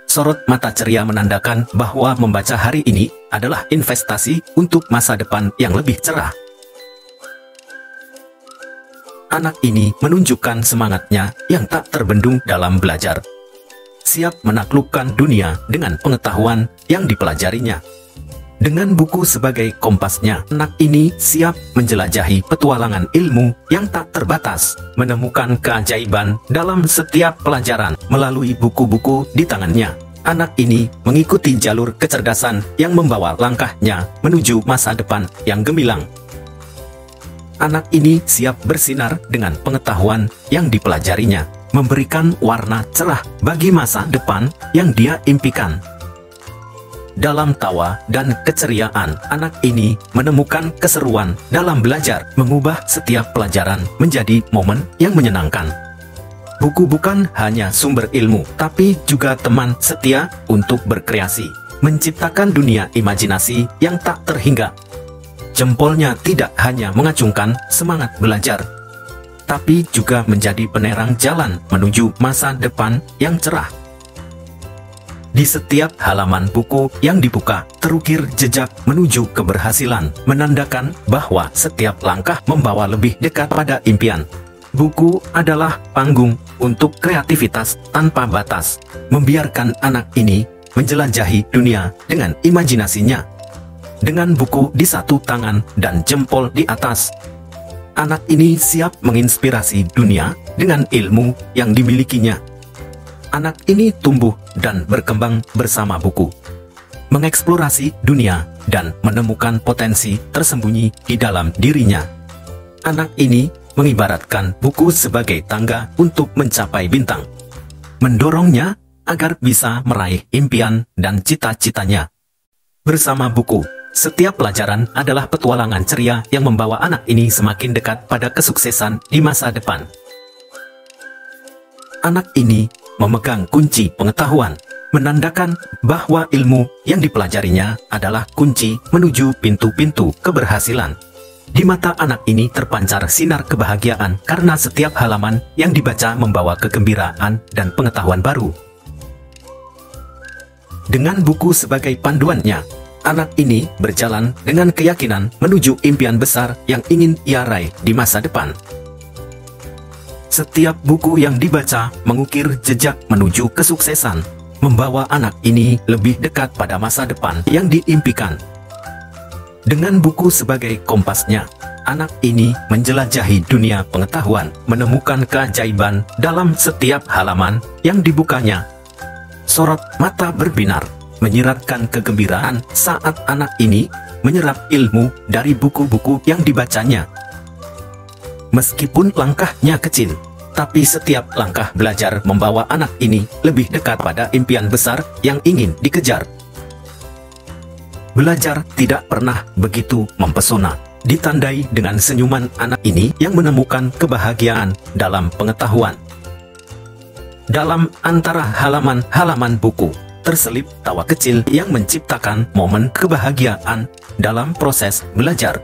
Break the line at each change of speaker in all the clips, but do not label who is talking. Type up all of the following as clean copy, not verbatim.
Sorot mata ceria menandakan bahwa membaca hari ini adalah investasi untuk masa depan yang lebih cerah. Anak ini menunjukkan semangatnya yang tak terbendung dalam belajar. Siap menaklukkan dunia dengan pengetahuan yang dipelajarinya. Dengan buku sebagai kompasnya, anak ini siap menjelajahi petualangan ilmu yang tak terbatas, menemukan keajaiban dalam setiap pelajaran melalui buku-buku di tangannya. Anak ini mengikuti jalur kecerdasan yang membawa langkahnya menuju masa depan yang gemilang. Anak ini siap bersinar dengan pengetahuan yang dipelajarinya, memberikan warna cerah bagi masa depan yang dia impikan. Dalam tawa dan keceriaan, anak ini menemukan keseruan dalam belajar, mengubah setiap pelajaran menjadi momen yang menyenangkan. Buku bukan hanya sumber ilmu, tapi juga teman setia untuk berkreasi, menciptakan dunia imajinasi yang tak terhingga. Jempolnya tidak hanya mengacungkan semangat belajar, tapi juga menjadi penerang jalan menuju masa depan yang cerah. Di setiap halaman buku yang dibuka, terukir jejak menuju keberhasilan, menandakan bahwa setiap langkah membawa lebih dekat pada impian. Buku adalah panggung untuk kreativitas tanpa batas, membiarkan anak ini menjelajahi dunia dengan imajinasinya. Dengan buku di satu tangan dan jempol di atas, anak ini siap menginspirasi dunia dengan ilmu yang dimilikinya. Anak ini tumbuh dan berkembang bersama buku, mengeksplorasi dunia dan menemukan potensi tersembunyi di dalam dirinya. Anak ini mengibaratkan buku sebagai tangga untuk mencapai bintang, mendorongnya agar bisa meraih impian dan cita-citanya. Bersama buku, setiap pelajaran adalah petualangan ceria yang membawa anak ini semakin dekat pada kesuksesan di masa depan. Anak ini memegang kunci pengetahuan, menandakan bahwa ilmu yang dipelajarinya adalah kunci menuju pintu-pintu keberhasilan. Di mata anak ini terpancar sinar kebahagiaan karena setiap halaman yang dibaca membawa kegembiraan dan pengetahuan baru. Dengan buku sebagai panduannya, anak ini berjalan dengan keyakinan menuju impian besar yang ingin ia raih di masa depan. Setiap buku yang dibaca mengukir jejak menuju kesuksesan, membawa anak ini lebih dekat pada masa depan yang diimpikan. Dengan buku sebagai kompasnya, anak ini menjelajahi dunia pengetahuan, menemukan keajaiban dalam setiap halaman yang dibukanya. Sorot mata berbinar, menyiratkan kegembiraan saat anak ini menyerap ilmu dari buku-buku yang dibacanya. Meskipun langkahnya kecil, tapi setiap langkah belajar membawa anak ini lebih dekat pada impian besar yang ingin dikejar. Belajar tidak pernah begitu mempesona, ditandai dengan senyuman anak ini yang menemukan kebahagiaan dalam pengetahuan. Dalam antara halaman-halaman buku, terselip tawa kecil yang menciptakan momen kebahagiaan dalam proses belajar.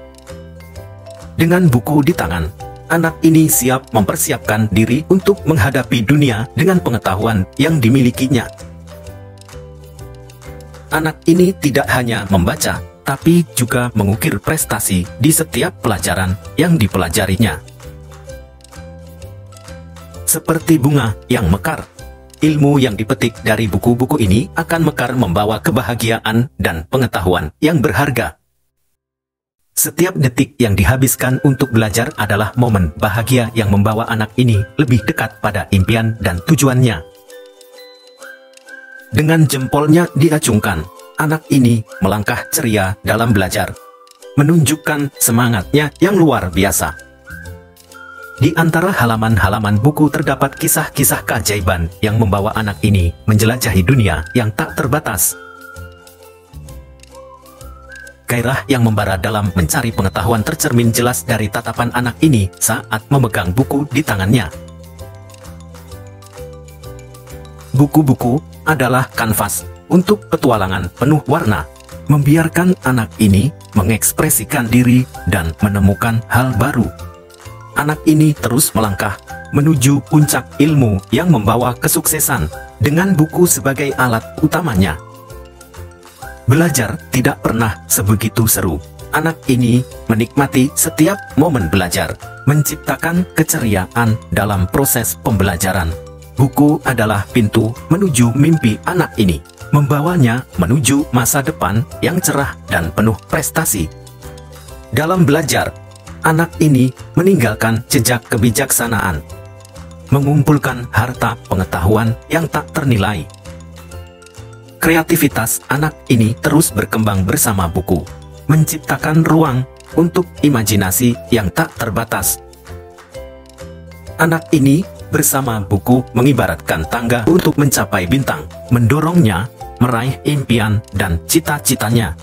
Dengan buku di tangan, anak ini siap mempersiapkan diri untuk menghadapi dunia dengan pengetahuan yang dimilikinya. Anak ini tidak hanya membaca, tapi juga mengukir prestasi di setiap pelajaran yang dipelajarinya. Seperti bunga yang mekar, ilmu yang dipetik dari buku-buku ini akan mekar membawa kebahagiaan dan pengetahuan yang berharga. Setiap detik yang dihabiskan untuk belajar adalah momen bahagia yang membawa anak ini lebih dekat pada impian dan tujuannya. Dengan jempolnya diacungkan, anak ini melangkah ceria dalam belajar, menunjukkan semangatnya yang luar biasa. Di antara halaman-halaman buku terdapat kisah-kisah keajaiban yang membawa anak ini menjelajahi dunia yang tak terbatas. Gairah yang membara dalam mencari pengetahuan tercermin jelas dari tatapan anak ini saat memegang buku di tangannya. Buku-buku adalah kanvas untuk petualangan penuh warna, membiarkan anak ini mengekspresikan diri dan menemukan hal baru. Anak ini terus melangkah, menuju puncak ilmu yang membawa kesuksesan, dengan buku sebagai alat utamanya. Belajar tidak pernah sebegitu seru. Anak ini menikmati setiap momen belajar, menciptakan keceriaan dalam proses pembelajaran. Buku adalah pintu menuju mimpi anak ini, membawanya menuju masa depan yang cerah dan penuh prestasi. Dalam belajar, anak ini meninggalkan jejak kebijaksanaan, mengumpulkan harta pengetahuan yang tak ternilai. Kreativitas anak ini terus berkembang bersama buku, menciptakan ruang untuk imajinasi yang tak terbatas. Anak ini bersama buku mengibaratkan tangga untuk mencapai bintang, mendorongnya meraih impian dan cita-citanya.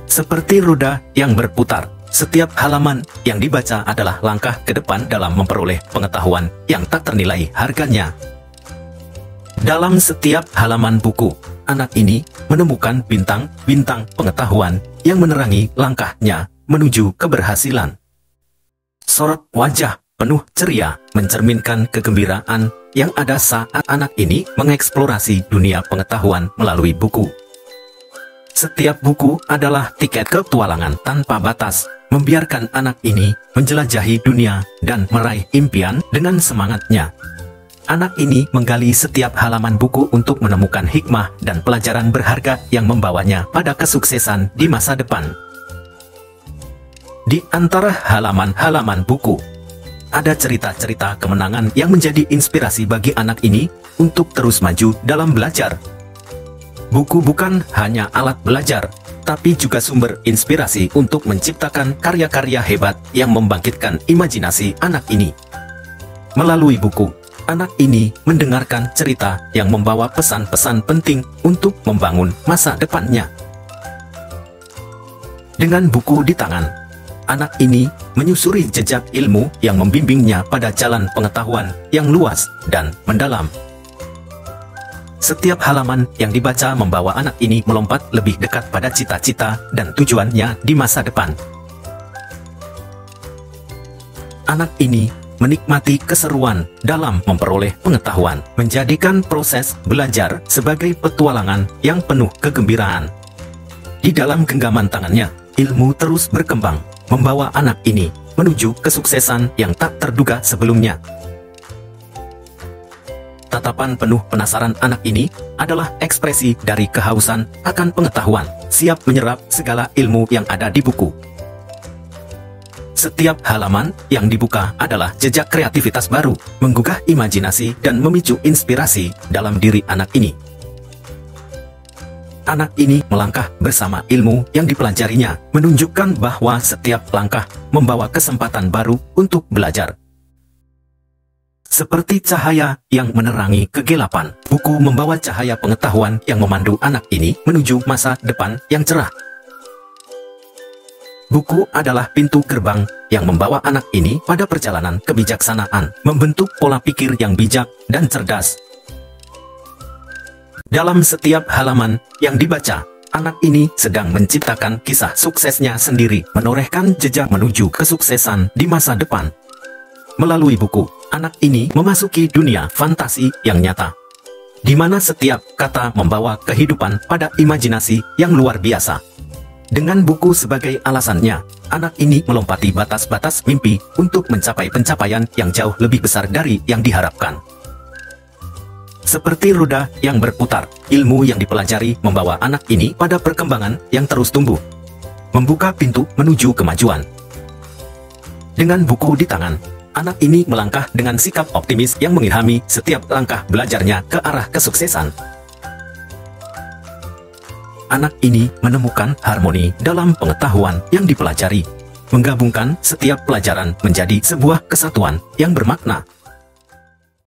Seperti roda yang berputar, setiap halaman yang dibaca adalah langkah ke depan dalam memperoleh pengetahuan yang tak ternilai harganya. Dalam setiap halaman buku, anak ini menemukan bintang-bintang pengetahuan yang menerangi langkahnya menuju keberhasilan. Sorot wajah penuh ceria mencerminkan kegembiraan yang ada saat anak ini mengeksplorasi dunia pengetahuan melalui buku. Setiap buku adalah tiket petualangan tanpa batas, membiarkan anak ini menjelajahi dunia dan meraih impian dengan semangatnya. Anak ini menggali setiap halaman buku untuk menemukan hikmah dan pelajaran berharga yang membawanya pada kesuksesan di masa depan. Di antara halaman-halaman buku, ada cerita-cerita kemenangan yang menjadi inspirasi bagi anak ini untuk terus maju dalam belajar. Buku bukan hanya alat belajar, tapi juga sumber inspirasi untuk menciptakan karya-karya hebat yang membangkitkan imajinasi anak ini. Melalui buku, anak ini mendengarkan cerita yang membawa pesan-pesan penting untuk membangun masa depannya. Dengan buku di tangan, anak ini menyusuri jejak ilmu yang membimbingnya pada jalan pengetahuan yang luas dan mendalam. Setiap halaman yang dibaca membawa anak ini melompat lebih dekat pada cita-cita dan tujuannya di masa depan. Anak ini menikmati keseruan dalam memperoleh pengetahuan, menjadikan proses belajar sebagai petualangan yang penuh kegembiraan. Di dalam genggaman tangannya, ilmu terus berkembang, membawa anak ini menuju kesuksesan yang tak terduga sebelumnya. Tatapan penuh penasaran anak ini adalah ekspresi dari kehausan akan pengetahuan, siap menyerap segala ilmu yang ada di buku. Setiap halaman yang dibuka adalah jejak kreativitas baru, menggugah imajinasi dan memicu inspirasi dalam diri anak ini. Anak ini melangkah bersama ilmu yang dipelajarinya, menunjukkan bahwa setiap langkah membawa kesempatan baru untuk belajar. Seperti cahaya yang menerangi kegelapan, buku membawa cahaya pengetahuan yang memandu anak ini menuju masa depan yang cerah. Buku adalah pintu gerbang yang membawa anak ini pada perjalanan kebijaksanaan, membentuk pola pikir yang bijak dan cerdas. Dalam setiap halaman yang dibaca, anak ini sedang menciptakan kisah suksesnya sendiri, menorehkan jejak menuju kesuksesan di masa depan. Melalui buku, anak ini memasuki dunia fantasi yang nyata, di mana setiap kata membawa kehidupan pada imajinasi yang luar biasa. Dengan buku sebagai alasannya, anak ini melompati batas-batas mimpi untuk mencapai pencapaian yang jauh lebih besar dari yang diharapkan. Seperti roda yang berputar, ilmu yang dipelajari membawa anak ini pada perkembangan yang terus tumbuh, membuka pintu menuju kemajuan. Dengan buku di tangan, anak ini melangkah dengan sikap optimis yang mengilhami setiap langkah belajarnya ke arah kesuksesan. Anak ini menemukan harmoni dalam pengetahuan yang dipelajari, menggabungkan setiap pelajaran menjadi sebuah kesatuan yang bermakna.